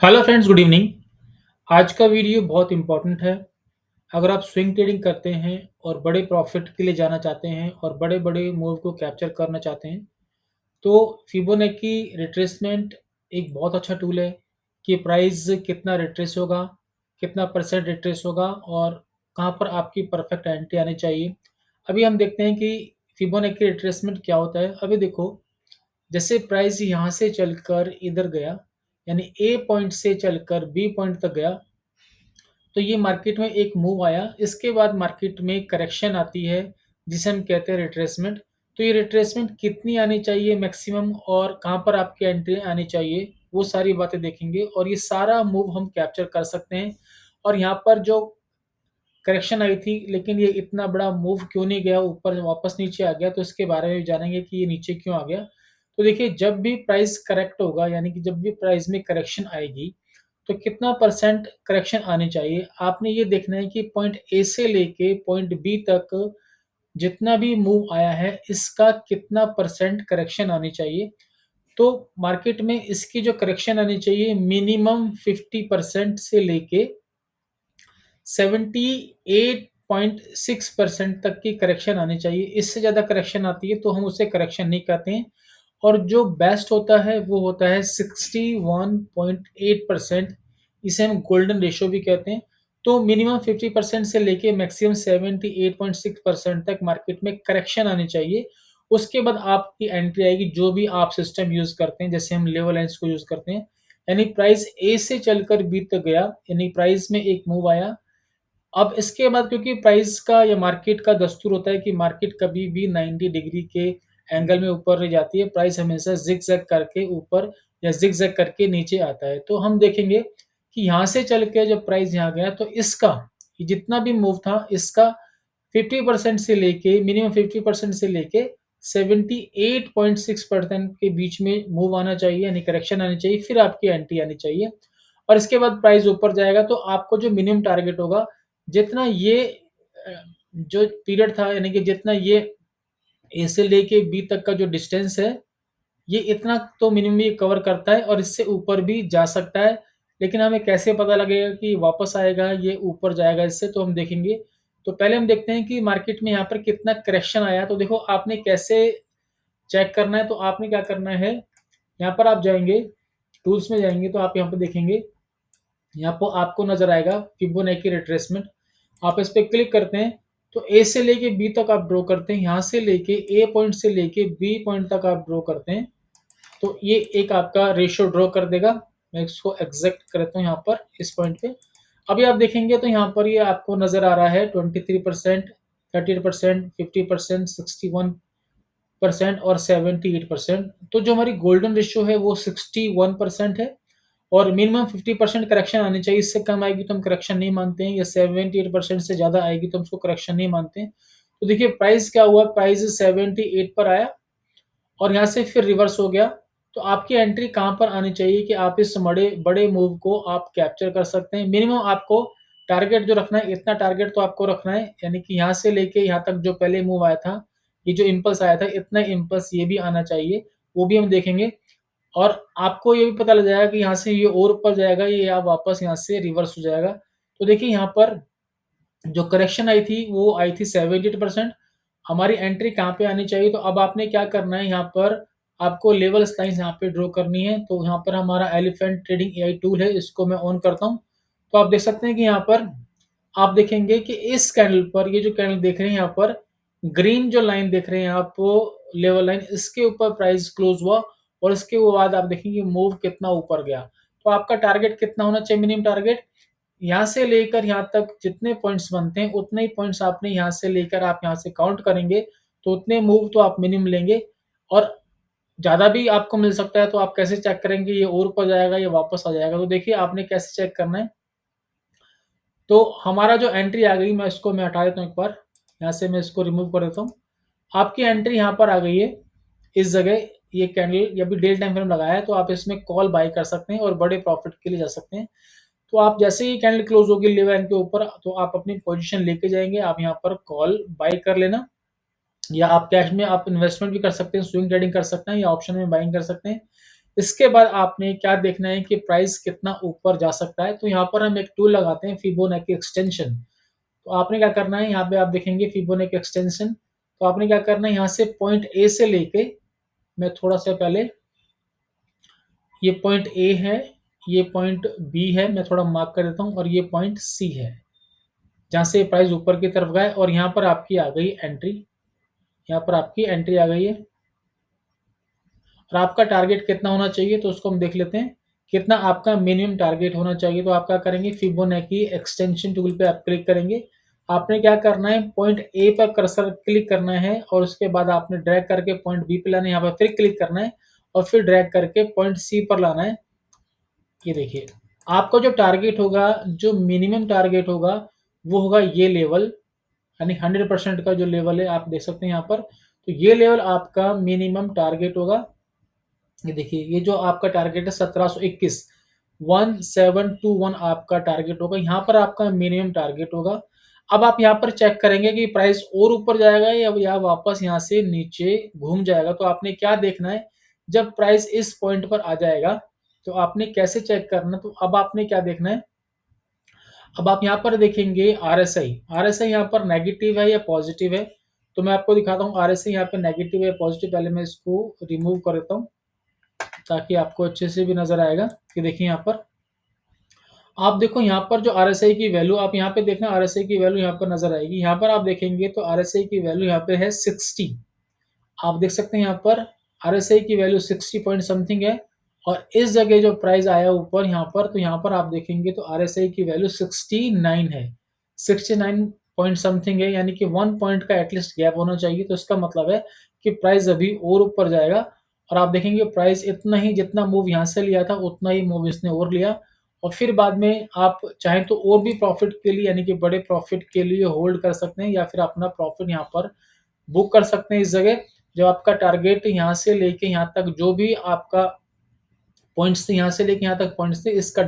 Hello friends, good evening. आज का video बहुत इम्पोर्टेंट है। अगर आप स्विंग ट्रेडिंग करते हैं और बड़े प्रॉफिट के लिए जाना चाहते हैं और बड़े-बड़े मूव को कैप्चर करना चाहते हैं, तो फिबोनाची रिट्रेसमेंट एक बहुत अच्छा टूल है कि प्राइस कितना रिट्रेस होगा, कितना परसेंट रिट्रेस होगा और कहाँ पर आपकी परफेक्ट एंट्री आनी चाहिए। अभी हम देखते हैं कि फिबोनाची रिट्रेसमेंट क्या होता है। अभी देखो, जैसे प्राइस यहाँ से चलकर इधर गया, यानी ए पॉइंट से चलकर बी पॉइंट तक गया, तो ये मार्केट में एक मूव आया। इसके बाद मार्केट में करेक्शन आती है, जिसे हम कहते हैं रिट्रेसमेंट। तो ये रिट्रेसमेंट कितनी आनी चाहिए मैक्सिमम और कहाँ पर आपकी एंट्री आनी चाहिए, वो सारी बातें देखेंगे और ये सारा मूव हम कैप्चर कर सकते हैं। और यहाँ पर जो करेक्शन आई थी, लेकिन ये इतना बड़ा मूव क्यों नहीं गया, ऊपर वापस नीचे आ गया, तो इसके बारे में भी जानेंगे कि ये नीचे क्यों आ गया। तो देखिए, जब भी प्राइस करेक्ट होगा, यानी कि जब भी प्राइस में करेक्शन आएगी, तो कितना परसेंट करेक्शन आनी चाहिए, आपने ये देखना है कि पॉइंट ए से लेके पॉइंट बी तक जितना भी मूव आया है, इसका कितना परसेंट करेक्शन आनी चाहिए। तो मार्केट में इसकी जो करेक्शन आनी चाहिए, मिनिमम 50% से लेके 78.6% तक की करेक्शन आनी चाहिए। इससे ज़्यादा करेक्शन आती है तो हम उसे करेक्शन नहीं कहते हैं। और जो बेस्ट होता है वो होता है 61.8%। इसे हम गोल्डन रेशियो भी कहते हैं। तो मिनिमम 50% से लेके मैक्सिमम 78.6% तक मार्केट में करेक्शन आनी चाहिए। उसके बाद आपकी एंट्री आएगी, जो भी आप सिस्टम यूज़ करते हैं, जैसे हम लेवल लाइन्स को यूज़ करते हैं। यानी प्राइस ए से चलकर बी तक गया, यानी प्राइस में एक मूव आया। अब इसके बाद, क्योंकि प्राइस का या मार्केट का दस्तूर होता है कि मार्केट कभी भी 90 डिग्री के एंगल में ऊपर नहीं जाती है, प्राइस हमेशा ज़िग-ज़ैग करके ऊपर या ज़िग-ज़ैग करके नीचे आता है। तो हम देखेंगे कि यहाँ से चल के जब प्राइस यहाँ गया, तो इसका ये जितना भी मूव था, इसका 50% से लेके मिनिमम 50% से लेके 78.6% के बीच में मूव आना चाहिए, यानी करेक्शन आनी चाहिए, फिर आपकी एंट्री आनी चाहिए। और इसके बाद प्राइस ऊपर जाएगा, तो आपको जो मिनिमम टारगेट होगा, जितना ये जो पीरियड था, यानी कि जितना ये ए से लेके बी तक का जो डिस्टेंस है, ये इतना तो मिनिमम ये कवर करता है और इससे ऊपर भी जा सकता है। लेकिन हमें कैसे पता लगेगा कि वापस आएगा, ये ऊपर जाएगा इससे, तो हम देखेंगे। तो पहले हम देखते हैं कि मार्केट में यहाँ पर कितना करेक्शन आया। तो देखो, आपने कैसे चेक करना है, तो आपने क्या करना है, यहाँ पर आप जाएँगे, टूल्स में जाएँगे, तो आप यहाँ पे देखेंगे, यहाँ पर आपको नज़र आएगा फिबोनाची रिट्रेसमेंट। आप इस पे क्लिक करते हैं, तो ए से लेके बी तक आप ड्रॉ करते हैं, यहाँ से लेके ए पॉइंट से लेके बी पॉइंट तक आप ड्रॉ करते हैं, तो ये एक आपका रेशियो ड्रॉ कर देगा। मैं इसको एग्जैक्ट करता हूँ यहाँ पर इस पॉइंट पे। अभी आप देखेंगे तो यहाँ पर ये आपको नज़र आ रहा है 23%, 30%, 50%, 61% और 78%। तो जो हमारी गोल्डन रेशियो है वो 61% है और मिनिमम 50% करेक्शन आनी चाहिए। इससे कम आएगी तो हम करेक्शन नहीं मानते हैं, या 78% से ज़्यादा आएगी तो हम उसको करेक्शन नहीं मानते हैं। तो देखिए, प्राइस क्या हुआ, प्राइस 78 पर आया और यहाँ से फिर रिवर्स हो गया। तो आपकी एंट्री कहाँ पर आनी चाहिए कि आप इस बड़े बड़े मूव को आप कैप्चर कर सकते हैं। मिनिमम आपको टारगेट जो रखना है, इतना टारगेट तो आपको रखना है, यानी कि यहाँ से लेके यहाँ तक जो पहले मूव आया था, ये जो इम्पल्स आया था, इतना इम्पल्स ये भी आना चाहिए, वो भी हम देखेंगे। और आपको ये भी पता लग जाएगा कि यहाँ से ये और ऊपर जाएगा, ये या वापस यहाँ से रिवर्स हो जाएगा। तो देखिए, यहाँ पर जो करेक्शन आई थी वो आई थी 78%। हमारी एंट्री कहाँ पे आनी चाहिए, तो अब आपने क्या करना है, यहाँ पर आपको लेवल लाइन्स यहाँ पे ड्रॉ करनी है। तो यहाँ पर हमारा एलिफेंट ट्रेडिंग एआई टूल है, इसको मैं ऑन करता हूँ। तो आप देख सकते हैं कि यहाँ पर आप देखेंगे कि इस कैंडल पर, ये जो कैंडल देख रहे हैं यहाँ पर, ग्रीन जो लाइन देख रहे हैं आप, लेवल लाइन, इसके ऊपर प्राइस क्लोज हुआ और इसके बाद आप देखेंगे मूव कितना ऊपर गया। तो आपका टारगेट कितना होना चाहिए, मिनिमम टारगेट यहाँ से लेकर यहाँ तक जितने पॉइंट्स बनते हैं, उतने ही पॉइंट्स आपने यहाँ से लेकर आप यहाँ से काउंट करेंगे, तो उतने मूव तो आप मिनिमम लेंगे। और ज़्यादा भी आपको मिल सकता है, तो आप कैसे चेक करेंगे ये और ऊपर जाएगा, ये वापस आ जाएगा। तो देखिए, आपने कैसे चेक करना है। तो हमारा जो एंट्री आ गई, मैं हटा देता हूँ एक बार, यहाँ से मैं इसको रिमूव कर देता हूँ। आपकी एंट्री यहाँ पर आ गई है, इस जगह। ये कैंडल ये अभी डेल टाइम फ्रेम लगाया है, तो आप इसमें कॉल बाय कर सकते हैं और बड़े प्रॉफिट के लिए जा सकते हैं। तो आप जैसे ही कैंडल क्लोज होगी लेवल लाइन के ऊपर, तो आप अपनी पोजीशन लेके जाएंगे, आप यहाँ पर कॉल बाय कर लेना, या आप कैश में आप इन्वेस्टमेंट भी कर सकते हैं, स्विंग ट्रेडिंग कर सकते हैं, या ऑप्शन में बाइंग कर सकते हैं। इसके बाद आपने क्या देखना है कि प्राइस कितना ऊपर जा सकता है, तो यहाँ पर हम एक टूल लगाते हैं फिबोनाची एक्सटेंशन। तो आपने क्या करना है, यहाँ पे आप देखेंगे फिबोनाची एक्सटेंशन, तो आपने क्या करना है, यहाँ से पॉइंट ए से लेके, मैं थोड़ा सा पहले, ये पॉइंट ए है, ये पॉइंट बी है, मैं थोड़ा मार्क कर देता हूँ, और ये पॉइंट सी है, जहाँ से प्राइस ऊपर की तरफ गया है, और यहाँ पर आपकी आ गई एंट्री, यहाँ पर आपकी एंट्री आ गई है। और आपका टारगेट कितना होना चाहिए, तो उसको हम देख लेते हैं, कितना आपका मिनिमम टारगेट होना चाहिए। तो आप क्या करेंगे, फिबोनाची एक्सटेंशन टूल पे आप क्लिक करेंगे। आपने क्या करना है, पॉइंट ए पर कर्सर क्लिक करना है, और उसके बाद आपने ड्रैग करके पॉइंट बी पे लाना है, यहाँ पर फिर क्लिक करना है, और फिर ड्रैग करके पॉइंट सी पर लाना है। ये देखिए, आपका जो टारगेट होगा, जो मिनिमम टारगेट होगा, वो होगा ये लेवल, यानी 100% का जो लेवल है, आप देख सकते हैं यहाँ पर। तो ये लेवल आपका मिनिमम टारगेट होगा। ये देखिए, ये जो आपका टारगेट है 1721, 1721 आपका टारगेट होगा, यहाँ पर आपका मिनिमम टारगेट होगा। अब आप यहाँ पर चेक करेंगे कि प्राइस और ऊपर जाएगा या वापस यहाँ से नीचे घूम जाएगा। तो आपने क्या देखना है, जब प्राइस इस पॉइंट पर आ जाएगा, तो आपने कैसे चेक करना, तो अब आपने क्या देखना है, अब आप यहाँ पर देखेंगे आरएसआई, आरएसआई यहाँ पर नेगेटिव है या पॉजिटिव है। तो मैं आपको दिखाता हूँ आरएसआई यहाँ पे नेगेटिव है पॉजिटिव, पहले मैं इसको रिमूव कर देता हूँ, ताकि आपको अच्छे से भी नजर आएगा। कि देखिए यहाँ पर आप देखो, यहाँ पर जो आरएसआई की वैल्यू, आप यहाँ पे देखना, आरएसआई की वैल्यू यहाँ पर नजर आएगी। यहाँ पर आप देखेंगे तो आरएसआई की वैल्यू यहाँ पे है 60, आप देख सकते हैं यहाँ पर आरएसआई की वैल्यू 60 पॉइंट समथिंग है। और इस जगह जो प्राइस आया ऊपर यहाँ पर, तो यहाँ पर आप देखेंगे तो आरएसआई की वैल्यू 69 है, 69 पॉइंट समथिंग है, यानी कि 1 पॉइंट का एटलीस्ट गैप होना चाहिए। तो इसका मतलब है कि प्राइस अभी और ऊपर जाएगा। और आप देखेंगे प्राइस इतना ही, जितना मूव यहाँ से लिया था उतना ही मूव इसने और लिया। और फिर बाद में आप चाहें तो और भी प्रॉफिट के लिए, यानी कि बड़े प्रॉफिट के लिए होल्ड कर सकते हैं, या फिर अपना प्रॉफिट यहाँ पर बुक कर सकते हैं इस जगह। जब आपका टारगेट यहाँ से लेके यहाँ तक, जो भी आपका पॉइंट्स थे, यहाँ से लेके यहाँ तक पॉइंट्स थे, इसका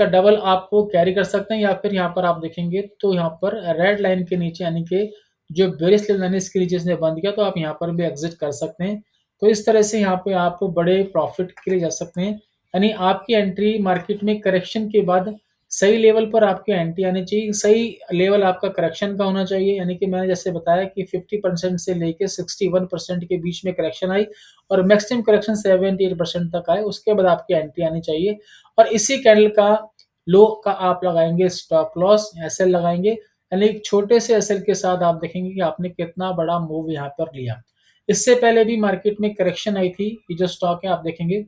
डबल आप कैरी कर सकते हैं। या फिर यहाँ पर आप देखेंगे तो यहाँ पर रेड लाइन के नीचे, यानी कि जो बेरिस लाइन इसके नीचे इसने बंद किया, तो आप यहाँ पर भी एग्जिट कर सकते हैं। तो इस तरह से यहाँ पे आप बड़े प्रॉफिट के लिए जा सकते हैं। यानी आपकी एंट्री मार्केट में करेक्शन के बाद सही लेवल पर आपकी एंट्री आनी चाहिए। सही लेवल आपका करेक्शन का होना चाहिए, यानी कि मैंने जैसे बताया कि 50% से लेके 61% के बीच में करेक्शन आई, और मैक्सिमम करेक्शन 78% तक आए, उसके बाद आपकी एंट्री आनी चाहिए। और इसी कैंडल का लो का आप लगाएंगे स्टॉप लॉस, एसएल लगाएंगे, यानी एक छोटे से एसएल के साथ आप देखेंगे कि आपने कितना बड़ा मूव यहाँ पर लिया। इससे पहले भी मार्केट में करेक्शन आई थी, ये जो स्टॉक है आप देखेंगे,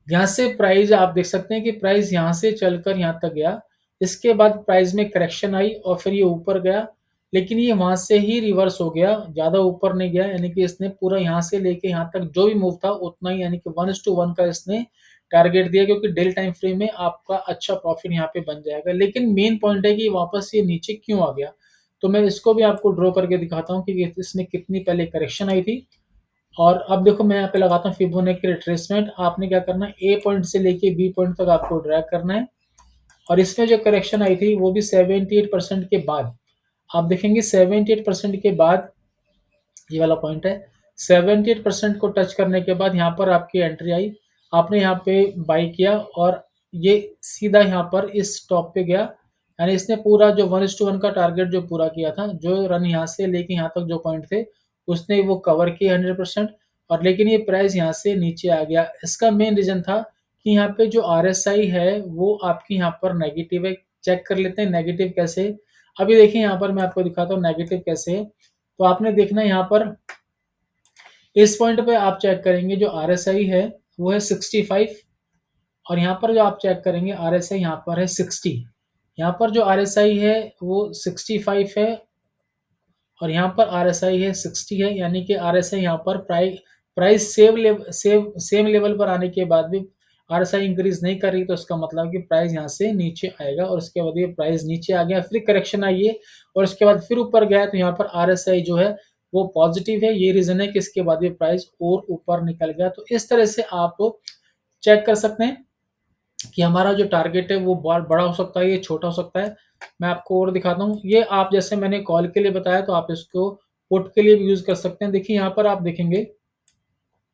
यहाँ से प्राइस आप देख सकते हैं कि प्राइस यहाँ से चलकर यहाँ तक गया, इसके बाद प्राइस में करेक्शन आई और फिर ये ऊपर गया, लेकिन ये वहां से ही रिवर्स हो गया, ज्यादा ऊपर नहीं गया। यानी कि इसने पूरा यहाँ से लेके यहाँ तक जो भी मूव था उतना ही, यानी कि 1:1 का इसने टारगेट दिया, क्योंकि डेल टाइम फ्रेम में आपका अच्छा प्रॉफिट यहाँ पे बन जाएगा। लेकिन मेन पॉइंट है कि वापस ये नीचे क्यों आ गया। तो मैं इसको भी आपको ड्रॉ करके दिखाता हूँ कि इसमें कितनी पहले करेक्शन आई थी। और अब देखो, मैं यहाँ पे लगाता हूँ फिबोनाची रिट्रेसमेंट। आपने क्या करना है, ए पॉइंट से लेके बी पॉइंट तक आपको ड्रैग करना है। और इसमें जो करेक्शन आई थी वो भी 78% के बाद, आप देखेंगे 78% के बाद, ये वाला पॉइंट है, 78% को टच करने के बाद यहाँ पर आपकी एंट्री आई, आपने यहाँ पे बाई किया, और ये सीधा यहाँ पर इस टॉप पे गया। यानी इसने पूरा जो 1:1 का टारगेट जो पूरा किया था, जो रन यहाँ से लेके यहाँ तक जो पॉइंट थे, उसने वो कवर किया 100%। और लेकिन ये प्राइस यहाँ से नीचे आ गया। इसका मेन रीजन था कि यहाँ पे जो आरएसआई है वो आपकी यहाँ पर नेगेटिव है। चेक कर लेते हैं नेगेटिव कैसे। अभी देखिए, यहाँ पर मैं आपको दिखाता हूँ नेगेटिव कैसे है। तो आपने देखना है यहाँ पर, इस पॉइंट पे आप चेक करेंगे जो आरएसआई है वो है 65, और यहाँ पर जो आप चेक करेंगे आरएसआई यहाँ पर है 60। यहाँ पर जो आरएसआई है वो 65 है, और यहाँ पर आरएसआई है 60 है। यानी कि आरएसआई यहाँ पर प्राइस सेम लेवल पर आने के बाद भी आरएसआई इंक्रीज नहीं कर रही, तो इसका मतलब कि प्राइस यहाँ से नीचे आएगा। और उसके बाद ये प्राइस नीचे आ गया, फिर करेक्शन आई है, और उसके बाद फिर ऊपर गया, तो यहाँ पर आरएसआई जो है वो पॉजिटिव है। ये रीजन है कि इसके बाद ये प्राइस और ऊपर निकल गया। तो इस तरह से आप चेक कर सकते हैं कि हमारा जो टारगेट है वो बहुत बड़ा हो सकता है, ये छोटा हो सकता है। मैं आपको और दिखाता हूँ, ये आप जैसे मैंने कॉल के लिए बताया, तो आप इसको पुट के लिए भी यूज कर सकते हैं। देखिए यहाँ पर आप देखेंगे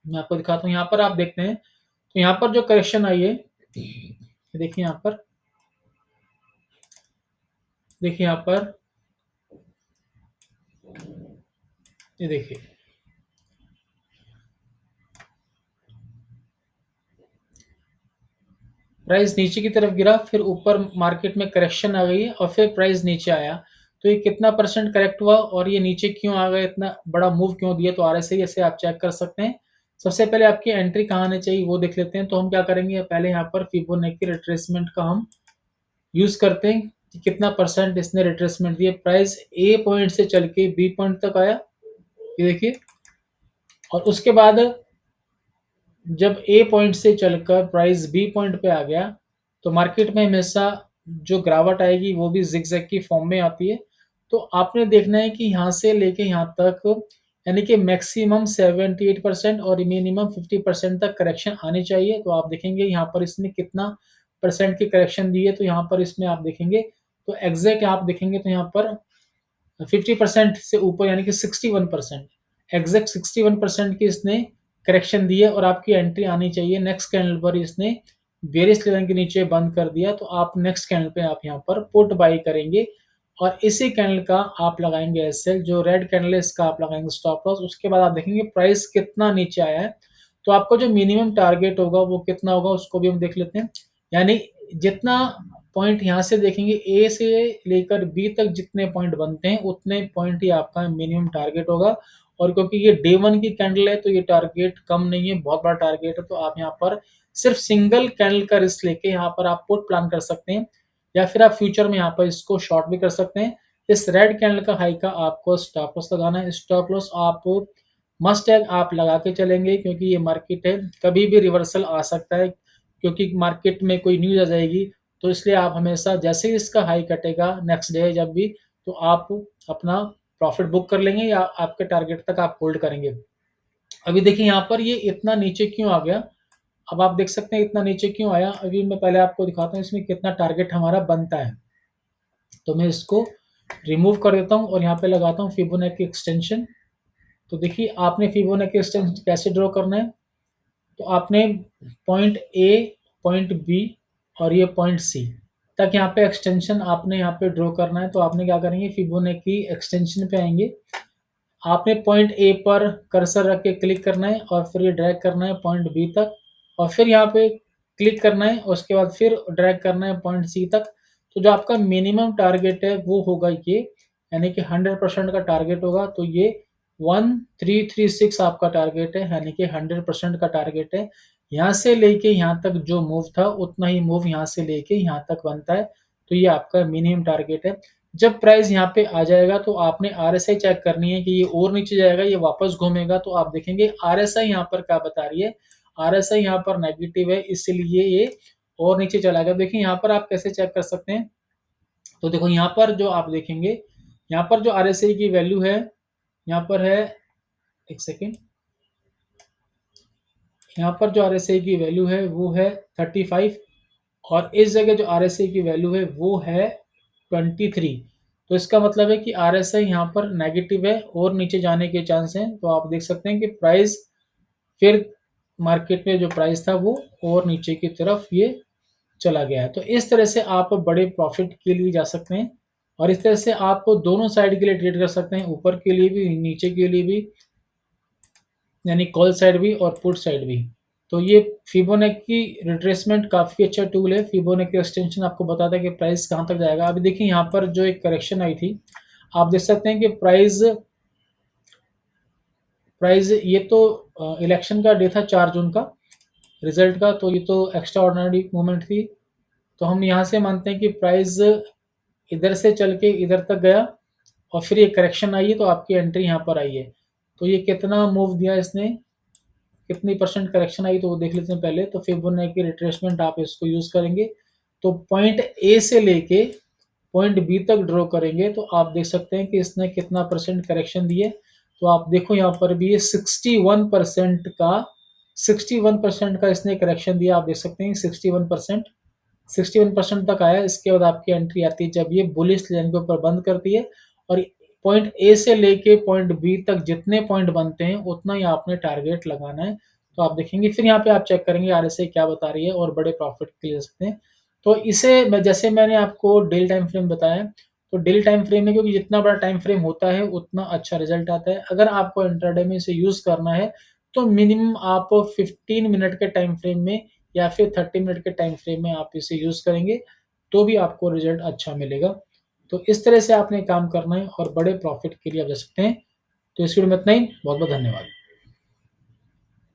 मैं आपको दिखाता हूँ, यहाँ पर आप देखते हैं तो यहाँ पर जो करेक्शन आई है, ये देखिए यहाँ पर, देखिए यहाँ पर, ये देखिए प्राइस नीचे की तरफ गिरा, फिर ऊपर मार्केट में करेक्शन आ गई है और फिर प्राइस नीचे आया। तो ये कितना परसेंट करेक्ट हुआ और ये नीचे क्यों आ गया, इतना बड़ा मूव क्यों दिया, तो आरएसआई ऐसे आप चेक कर सकते हैं। सबसे पहले आपकी एंट्री कहाँ आनी चाहिए वो देख लेते हैं। तो हम क्या करेंगे, पहले यहाँ पर फिबोनाची रिट्रेसमेंट का हम यूज करते हैं कि कितना परसेंट इसने रिट्रेसमेंट दिया। प्राइस ए पॉइंट से चल के बी पॉइंट तक आया, ये देखिए, और उसके बाद जब ए पॉइंट से चलकर प्राइस बी पॉइंट पे आ गया, तो मार्केट में हमेशा जो गिरावट आएगी वो भी जिगजैग की फॉर्म में आती है। तो आपने देखना है कि यहाँ से लेके यहाँ तक, यानी कि मैक्सिमम 78% और मिनिमम 50% तक करेक्शन आनी चाहिए। तो आप देखेंगे यहाँ पर इसने कितना परसेंट की करेक्शन दी है, तो यहाँ पर इसमें आप देखेंगे तो एग्जैक्ट आप देखेंगे तो यहाँ पर 50% से ऊपर, यानी कि 61%, एग्जैक्ट 61% की इसने करेक्शन दी है और आपकी एंट्री आनी चाहिए। नेक्स्ट कैंडल पर इसने बेरिश लेवल के नीचे बंद कर दिया, तो आप नेक्स्ट कैंडल पे आप यहाँ पर पुट बाई करेंगे और इसी कैंडल का आप लगाएंगे एसएल। जो रेड कैंडल है इसका आप लगाएंगे स्टॉप लॉस। उसके बाद आप देखेंगे प्राइस कितना नीचे आया है, तो आपको जो मिनिमम टारगेट होगा वो कितना होगा उसको भी हम देख लेते हैं। यानी जितना पॉइंट यहाँ से देखेंगे, ए से लेकर बी तक जितने पॉइंट बनते हैं उतने पॉइंट ही आपका मिनिमम टारगेट होगा। और क्योंकि ये डे वन की कैंडल है तो ये टारगेट कम नहीं है, बहुत बड़ा टारगेट है। तो आप यहाँ पर सिर्फ सिंगल कैंडल का रिस्क लेके यहाँ पर आप पुट प्लान कर सकते हैं, या फिर आप फ्यूचर में यहाँ पर इसको शॉर्ट भी कर सकते हैं। इस रेड कैंडल का हाई का आपको स्टॉप लॉस लगाना है। स्टॉप लॉस आप मस्ट है आप लगा के चलेंगे, क्योंकि ये मार्केट है, कभी भी रिवर्सल आ सकता है, क्योंकि मार्केट में कोई न्यूज आ जाएगी। तो इसलिए आप हमेशा जैसे ही इसका हाई कटेगा नेक्स्ट डे जब भी, तो आप अपना प्रॉफिट बुक कर लेंगे या आपके टारगेट तक आप होल्ड करेंगे। अभी देखिए यहाँ पर ये इतना नीचे क्यों आ गया, अब आप देख सकते हैं इतना नीचे क्यों आया। अभी मैं पहले आपको दिखाता हूँ इसमें कितना टारगेट हमारा बनता है। तो मैं इसको रिमूव कर देता हूँ और यहाँ पे लगाता हूँ फिबोनाची एक्सटेंशन। तो देखिए आपने फिबोनाची एक्सटेंशन कैसे ड्रॉ करना है, तो आपने पॉइंट ए, पॉइंट बी और ये पॉइंट सी तक यहाँ पे एक्सटेंशन आपने यहाँ पे ड्रॉ करना है। तो आपने क्या करेंगे, फिबोनाची एक्सटेंशन पे आएंगे, आपने पॉइंट ए पर कर्सर रख के क्लिक करना है और फिर ये ड्रैग करना है पॉइंट बी तक, और फिर यहाँ पे क्लिक करना है और उसके बाद फिर ड्रैग करना है पॉइंट सी तक। तो जो आपका मिनिमम टारगेट है वो होगा ये, यानी कि 100% का टारगेट होगा। तो ये 1336 आपका टारगेट है, यानी कि 100% का टारगेट है। यहाँ से लेके यहाँ तक जो मूव था उतना ही मूव यहाँ से लेके यहाँ तक बनता है। तो ये आपका मिनिमम टारगेट है। जब प्राइस यहाँ पे आ जाएगा तो आपने आरएसआई चेक करनी है कि ये और नीचे जाएगा, ये वापस घूमेगा। तो आप देखेंगे आरएसआई यहाँ पर क्या बता रही है, आरएसआई यहाँ पर नेगेटिव है, इसलिए ये और नीचे चला गया। देखिए यहाँ पर आप कैसे चेक कर सकते हैं, तो देखो यहाँ पर जो आप देखेंगे, यहाँ पर जो आरएसआई की वैल्यू है, यहाँ पर है, एक सेकेंड, यहाँ पर जो आरएसआई की वैल्यू है वो है 35, और इस जगह जो आरएसआई की वैल्यू है वो है 23। तो इसका मतलब है कि आरएसआई यहाँ पर नेगेटिव है और नीचे जाने के चांस हैं। तो आप देख सकते हैं कि प्राइस फिर मार्केट में जो प्राइस था वो और नीचे की तरफ ये चला गया है। तो इस तरह से आप बड़े प्रॉफिट के लिए जा सकते हैं, और इस तरह से आप दोनों साइड के लिए ट्रेड कर सकते हैं, ऊपर के लिए भी नीचे के लिए भी, यानी कॉल साइड भी और पुट साइड भी। तो ये फिबोनाची रिट्रेसमेंट काफ़ी अच्छा टूल है। फिबोनाची एक्सटेंशन आपको बताता है कि प्राइस कहाँ तक जाएगा। अभी देखिए यहाँ पर जो एक करेक्शन आई थी, आप देख सकते हैं कि प्राइस प्राइस ये तो इलेक्शन का डे था 4 जून का, रिजल्ट का, तो ये तो एक्स्ट्रा ऑर्डिनरी मूवमेंट थी। तो हम यहाँ से मानते हैं कि प्राइस इधर से चल के इधर तक गया और फिर ये करेक्शन आई है, तो आपकी एंट्री यहाँ पर आई है। तो ये कितना मूव दिया इसने, कितनी परसेंट करेक्शन आई, तो वो देख लेते हैं पहले। तो फिबोनाची रिट्रेसमेंट आप इसको यूज करेंगे, तो पॉइंट ए से लेके पॉइंट बी तक ड्रॉ करेंगे, तो आप देख सकते हैं कि इसने कितना परसेंट करेक्शन दिए। तो आप देखो यहाँ पर भी ये 61% का इसने करेक्शन दिया। आप देख सकते हैं 61% तक आया। इसके बाद आपकी एंट्री आती है जब ये बुलिश लाइन के ऊपर बंद करती है, और पॉइंट ए से लेके पॉइंट बी तक जितने पॉइंट बनते हैं उतना ही आपने टारगेट लगाना है। तो आप देखेंगे फिर यहाँ पे आप चेक करेंगे आरएसआई क्या बता रही है और बड़े प्रॉफिट के लिए ले सकते हैं। तो इसे मैं जैसे मैंने आपको डेली टाइम फ्रेम बताया, तो डेली टाइम फ्रेम में क्योंकि जितना बड़ा टाइम फ्रेम होता है उतना अच्छा रिजल्ट आता है। अगर आपको इंट्राडे में इसे यूज़ करना है तो मिनिमम आप 15 मिनट के टाइम फ्रेम में या फिर 30 मिनट के टाइम फ्रेम में आप इसे यूज़ करेंगे, तो भी आपको रिजल्ट अच्छा मिलेगा। तो इस तरह से आपने काम करना है और बड़े प्रॉफिट के लिए आप जा सकते हैं। तो इस वीडियो में इतना ही। बहुत-बहुत धन्यवाद।